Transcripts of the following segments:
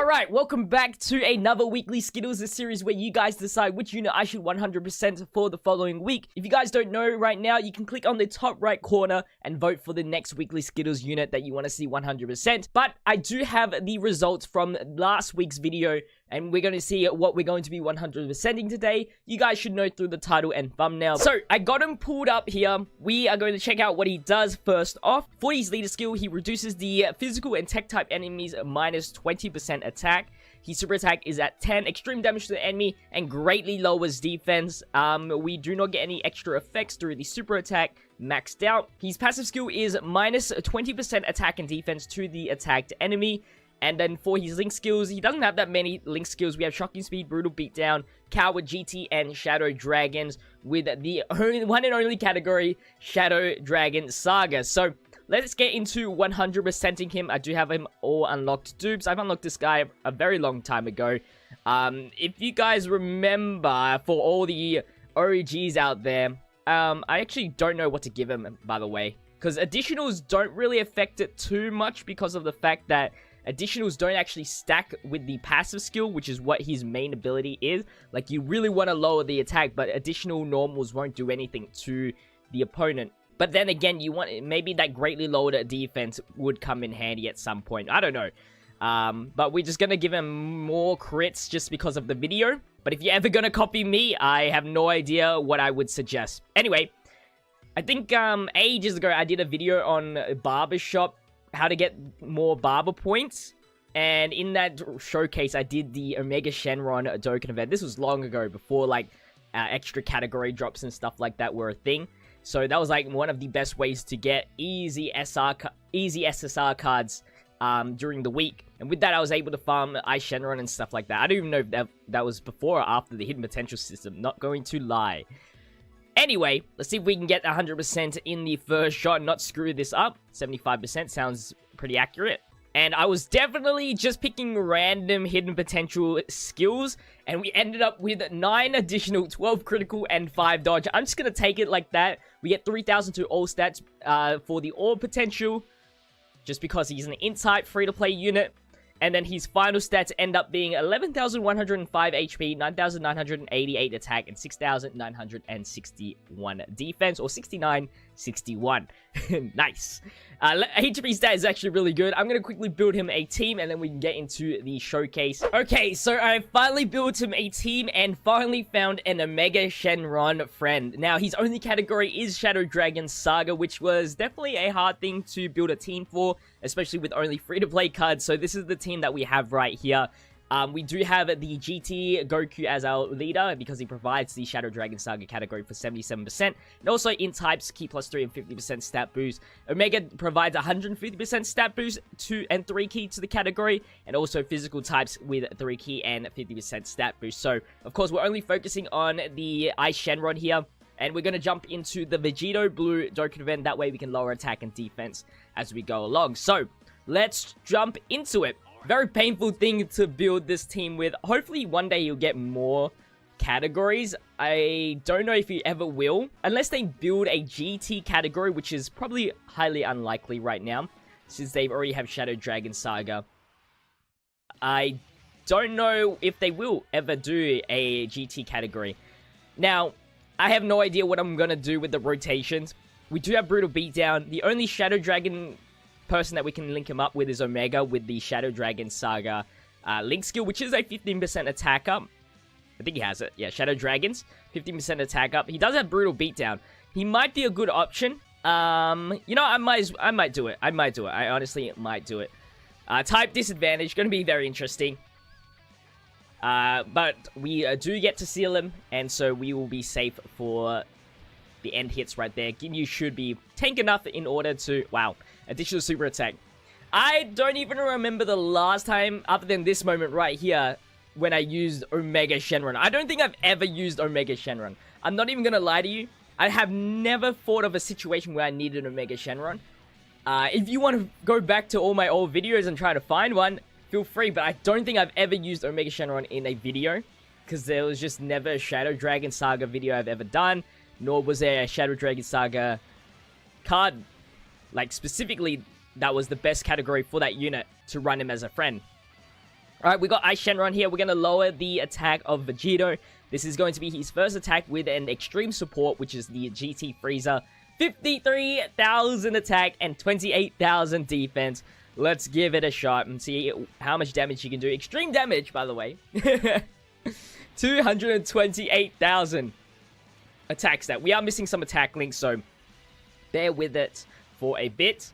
Alright, welcome back to another weekly Skittles, a series where you guys decide which unit I should 100% for the following week. If you guys don't know right now, you can click on the top right corner and vote for the next weekly Skittles unit that you want to see 100%. But I do have the results from last week's video, and we're going to see what we're going to be 100%ing today. You guys should know through the title and thumbnail. So, I got him pulled up here. We are going to check out what he does first off. For his leader skill, he reduces the physical and tech type enemies minus 20% attack. His super attack is at 10, extreme damage to the enemy, and greatly lowers defense. We do not get any extra effects through the super attack, maxed out. His passive skill is minus 20% attack and defense to the attacked enemy. And then for his link skills, he doesn't have that many link skills. We have Shocking Speed, Brutal Beatdown, Coward, GT, and Shadow Dragons, with the one and only category, Shadow Dragon Saga. So, let's get into 100%ing him. I do have him all unlocked dupes. I've unlocked this guy a very long time ago. If you guys remember, for all the OGs out there, I actually don't know what to give him, by the way. Because additionals don't really affect it too much because of the fact that additionals don't actually stack with the passive skill, which is what his main ability is. Like, you really want to lower the attack, but additional normals won't do anything to the opponent. But then again, you want maybe that greatly lowered defense would come in handy at some point. I don't know. But we're just going to give him more crits just because of the video. But if you're ever going to copy me, I have no idea what I would suggest. Anyway, I think ages ago I did a video on Barbershop, how to get more barber points. And in that showcase, I did the Omega Shenron Dokkan event. This was long ago, before like extra category drops and stuff like that were a thing. So that was like one of the best ways to get easy SSR cards during the week. And with that, I was able to farm Ice Shenron and stuff like that. I don't even know if that was before or after the Hidden Potential system. Not going to lie. Anyway, let's see if we can get 100% in the first shot and not screw this up. 75% sounds pretty accurate. And I was definitely just picking random hidden potential skills, and we ended up with 9 additional, 12 critical, and 5 dodge. I'm just going to take it like that. We get 3,000 to all stats for the all potential, just because he's an int type free-to-play unit. And then his final stats end up being 11,105 HP, 9,988 attack, and 6,961 defense, or 69-61. Nice. HP stat is actually really good. I'm going to quickly build him a team, and then we can get into the showcase. Okay, so I finally built him a team, and finally found an Omega Shenron friend. Now, his only category is Shadow Dragon Saga, which was definitely a hard thing to build a team for, especially with only free-to-play cards. So this is the team that we have right here. We do have the GT Goku as our leader, because he provides the Shadow Dragon Saga category for 77%. And also in types, Key +3 and 50% stat boost. Omega provides 150% stat boost and 3 key to the category. And also physical types with 3 key and 50% stat boost. So, of course, we're only focusing on the Ice Shenron here. And we're going to jump into the Vegito Blue Dokkan event. That way we can lower attack and defense as we go along. So, let's jump into it. Very painful thing to build this team with. Hopefully one day you'll get more categories. I don't know if you ever will. Unless they build a GT category, which is probably highly unlikely right now, since they already have Shadow Dragon Saga. I don't know if they will ever do a GT category. Now, I have no idea what I'm going to do with the rotations. We do have Brutal Beatdown. The only Shadow Dragon person that we can link him up with is Omega, with the Shadow Dragon Saga link skill, which is a 15% attack up. I think he has it. Yeah, Shadow Dragons, 15% attack up. He does have Brutal Beatdown. He might be a good option. You know, I might do it. I honestly might do it. Type disadvantage, going to be very interesting. But we do get to seal him, and so we will be safe for the end hits right there. Ginyu should be tank enough in order to... Wow. Additional super attack. I don't even remember the last time, other than this moment right here, when I used Omega Shenron. I don't think I've ever used Omega Shenron. I'm not even gonna lie to you. I have never thought of a situation where I needed Omega Shenron. If you want to go back to all my old videos and try to find one, feel free. But I don't think I've ever used Omega Shenron in a video, because there was just never a Shadow Dragon Saga video I've ever done. Nor was there a Shadow Dragon Saga card. Like, specifically, that was the best category for that unit to run him as a friend. Alright, we got Ice Shenron here. We're going to lower the attack of Vegito. This is going to be his first attack with an extreme support, which is the GT Frieza. 53,000 attack and 28,000 defense. Let's give it a shot and see how much damage he can do. Extreme damage, by the way. 228,000 attack stat. We are missing some attack links, so bear with it for a bit.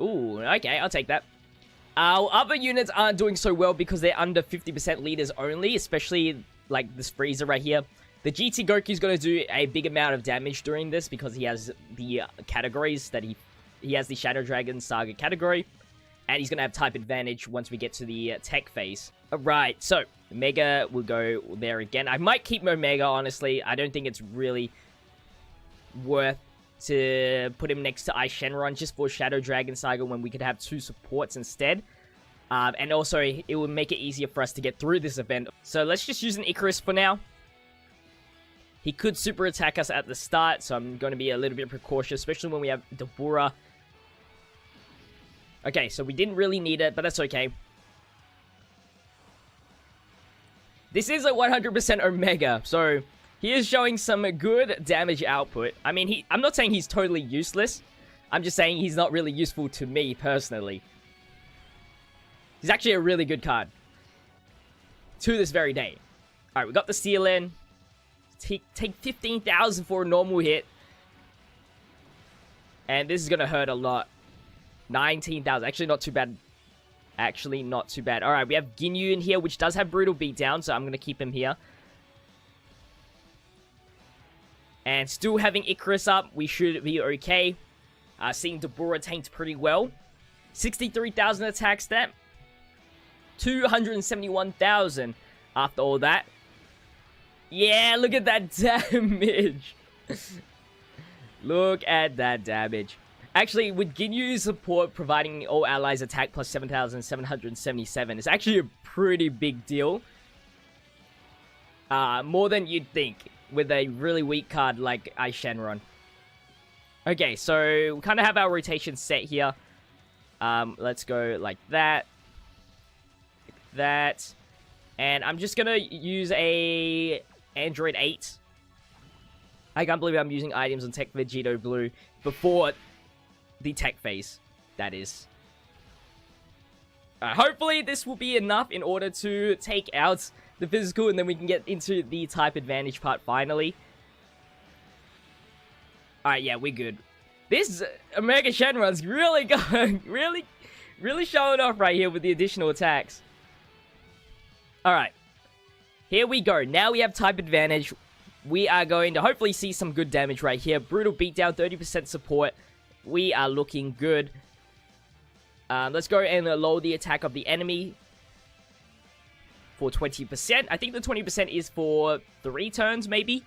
Ooh, okay, I'll take that. Our other units aren't doing so well because they're under 50% leaders only, especially like this Frieza right here. The GT Goku is going to do a big amount of damage during this because he has the categories that he has the Shadow Dragon Saga category, and he's going to have type advantage once we get to the tech phase. Alright, so Mega will go there again. I might keep Omega, honestly. I don't think it's really worth to put him next to Ice Shenron just for Shadow Dragon Saga when we could have 2 supports instead. And also, it will make it easier for us to get through this event. So let's just use an Icarus for now. He could super attack us at the start, so I'm going to be a little bit precautious, especially when we have Dabura. Okay, so we didn't really need it, but that's okay. This is a 100% Omega, so he is showing some good damage output. I mean, I'm not saying he's totally useless. I'm just saying he's not really useful to me, personally. He's actually a really good card. To this very day. Alright, we got the seal in. Take 15,000 for a normal hit. And this is going to hurt a lot. 19,000. Actually, not too bad. Actually, not too bad. Alright, we have Ginyu in here, which does have Brutal Beatdown, so I'm going to keep him here. And still having Icarus up, we should be okay. Seeing Dabura tanked pretty well. 63,000 attack stat. 271,000 after all that. Yeah, look at that damage. Look at that damage. Actually, with Ginyu's support providing all allies attack plus 7,777, it's actually a pretty big deal. More than you'd think with a really weak card like Ice Shenron. Okay, so we kind of have our rotation set here. Let's go like that. Like that. And I'm just gonna use a Android 8. I can't believe I'm using items on Tech Vegito Blue before the tech phase, that is. Hopefully this will be enough in order to take out the physical, and then we can get into the type advantage part finally. Alright, yeah, we're good. This Omega Shenron's really going, really showing off right here with the additional attacks. Alright. Here we go. Now we have type advantage. We are going to hopefully see some good damage right here. Brutal Beatdown, 30% support. We are looking good. Let's go and lower the attack of the enemy for 20%. I think the 20% is for 3 turns, maybe.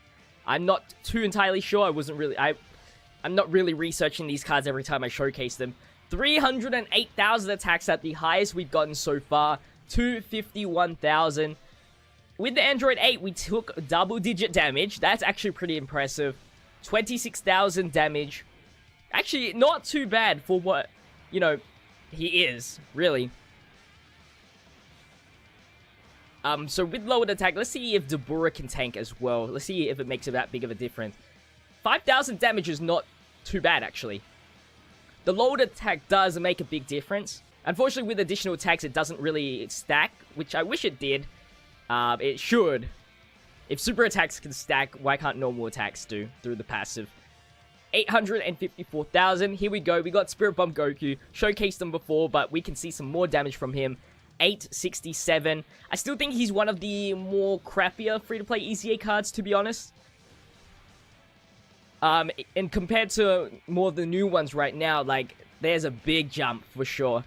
I'm not too entirely sure. I'm not really researching these cards every time I showcase them. 308,000 attacks at the highest we've gotten so far. 251,000. With the Android 8, we took double-digit damage. That's actually pretty impressive. 26,000 damage. Actually, not too bad for what, you know, he is, really. So with lowered attack, let's see if Dabura can tank as well. Let's see if it makes that big of a difference. 5,000 damage is not too bad, actually. The lowered attack does make a big difference. Unfortunately, with additional attacks, it doesn't really stack, which I wish it did. It should. If super attacks can stack, why can't normal attacks do through the passive? 854,000. Here we go. We got Spirit Bomb Goku. Showcased him before, but we can see some more damage from him. 867. I still think he's one of the more crappier free-to-play EZA cards, to be honest. And compared to more of the new ones right now, like, there's a big jump for sure.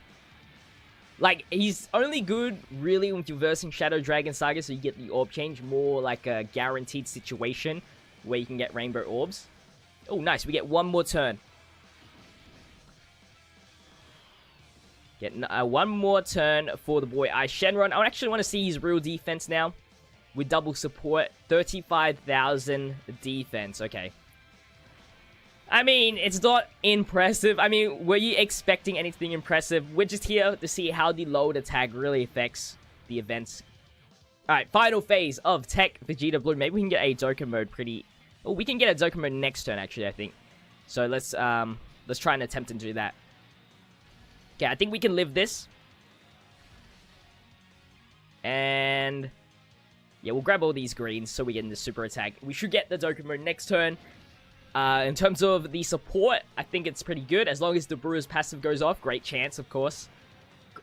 Like, he's only good, really, if you're versing Shadow Dragon Saga, so you get the orb change, more like a guaranteed situation where you can get rainbow orbs. Oh, nice, we get one more turn. Getting one more turn for the boy Ice Shenron. I actually want to see his real defense now. With double support, 35,000 defense, okay. I mean, it's not impressive. I mean, were you expecting anything impressive? We're just here to see how the load attack really affects the events. Alright, final phase of Tech Vegeta Blue. Maybe we can get a Dokkan mode pretty... Oh, we can get a Dokkan mode next turn, actually, I think. So let's try and attempt to do that. Okay, I think we can live this. And... yeah, we'll grab all these greens so we get in the super attack. We should get the Dokkan mode next turn. In terms of the support, I think it's pretty good. As long as the Brewer's passive goes off, great chance, of course.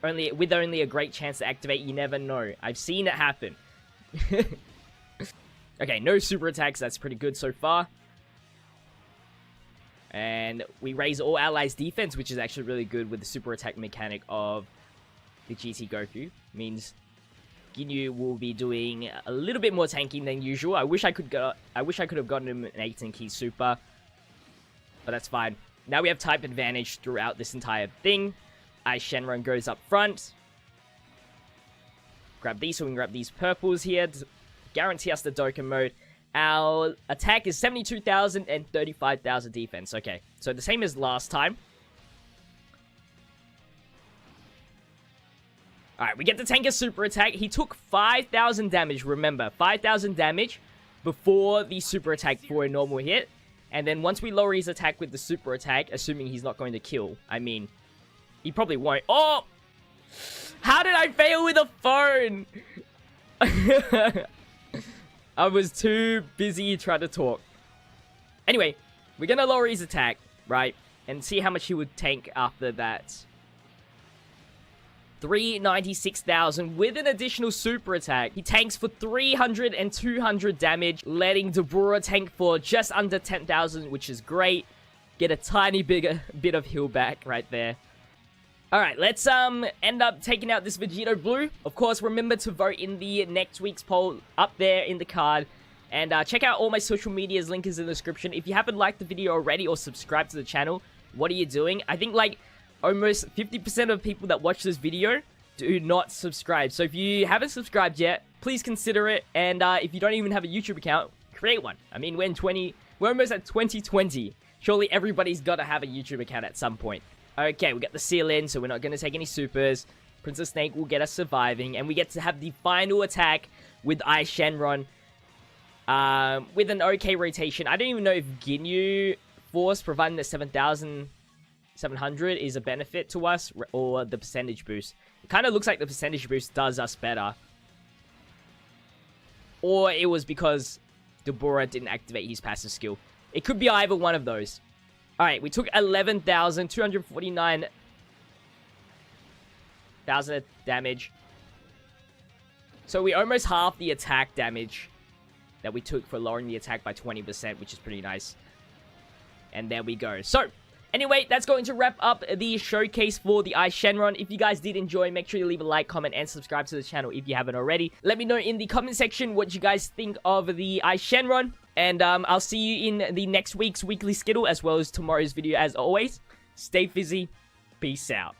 With only a great chance to activate, you never know. I've seen it happen. Okay, no super attacks. That's pretty good so far. And we raise all allies' defense, which is actually really good with the super attack mechanic of the GT Goku. Means Ginyu will be doing a little bit more tanking than usual. I wish I could have gotten him an 18 key super, but that's fine. Now we have type advantage throughout this entire thing. Shenron goes up front. Grab these so we can grab these purples here to guarantee us the Dokkan mode. Our attack is 72,000 and 35,000 defense. Okay, so the same as last time. Alright, we get the tank a super attack. He took 5,000 damage, remember. 5,000 damage before the super attack for a normal hit. And then once we lower his attack with the super attack, assuming he's not going to kill. I mean, he probably won't. Oh! How did I fail with a phone? I was too busy trying to talk. Anyway, we're going to lower his attack, right? And see how much he would tank after that. 396,000 with an additional super attack. He tanks for 300 and 200 damage, letting Dabura tank for just under 10,000, which is great. Get a tiny bit of heal back right there. Alright, let's end up taking out this Vegito Blue. Of course, remember to vote in the next week's poll up there in the card. And check out all my social medias, link is in the description. If you haven't liked the video already or subscribed to the channel, what are you doing? I think like almost 50% of people that watch this video do not subscribe. So if you haven't subscribed yet, please consider it. And if you don't even have a YouTube account, create one. I mean, we're almost at 2020. Surely everybody's got to have a YouTube account at some point. Okay, we got the seal in, so we're not going to take any supers. Princess Snake will get us surviving. And we get to have the final attack with Shenron. With an okay rotation. I don't even know if Ginyu Force, providing the 7,700, is a benefit to us. Or the percentage boost. It kind of looks like the percentage boost does us better. Or it was because Dabura didn't activate his passive skill. It could be either one of those. Alright, we took 11,249,000 damage. So we almost halved the attack damage that we took for lowering the attack by 20%, which is pretty nice. And there we go. So, anyway, that's going to wrap up the showcase for the Shenron. If you guys did enjoy, make sure you leave a like, comment, and subscribe to the channel if you haven't already. Let me know in the comment section what you guys think of the Shenron. And I'll see you in the next week's Weekly Skittle, as well as tomorrow's video as always. Stay fizzy. Peace out.